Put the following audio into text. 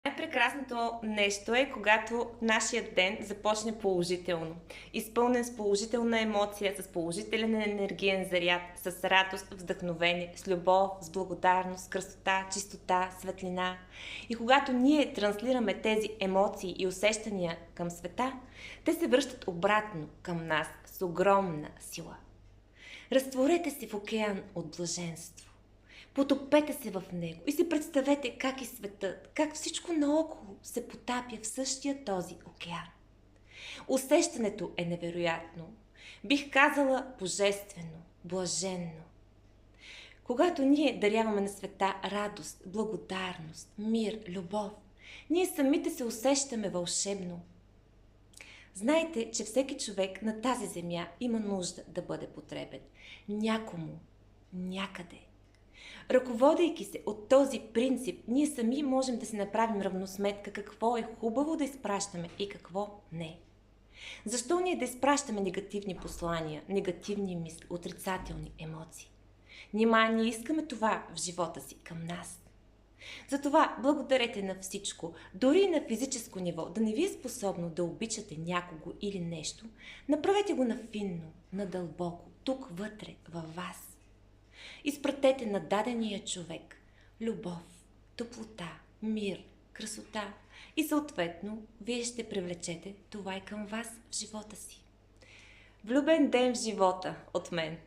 Най-прекрасното нещо е, когато нашия ден започне положително. Изпълнен с положителна емоция, с положителен енергиен заряд, с радост, вдъхновение, с любов, с благодарност, с красота, чистота, светлина. И когато ние транслираме тези емоции и усещания към света, те се връщат обратно към нас с огромна сила. Разтворете се в океан от блаженство. Потопете се в него и си представете как и светът, как всичко наоколо се потапя в същия този океан. Усещането е невероятно. Бих казала божествено, блаженно. Когато ние даряваме на света радост, благодарност, мир, любов, ние самите се усещаме вълшебно. Знайте, че всеки човек на тази земя има нужда да бъде потребен. Някому, някъде. Ръководейки се от този принцип, ние сами можем да си направим равносметка какво е хубаво да изпращаме и какво не. Защо ние да изпращаме негативни послания, негативни мисли, отрицателни емоции? Нима ние искаме това в живота си към нас. Затова благодарете на всичко, дори и на физическо ниво, да не ви е способно да обичате някого или нещо, направете го на финно, надълбоко, тук вътре, във вас. Изпратете на дадения човек любов, топлота, мир, красота и съответно вие ще привлечете това и към вас в живота си. Влюбен ден в живота от мен!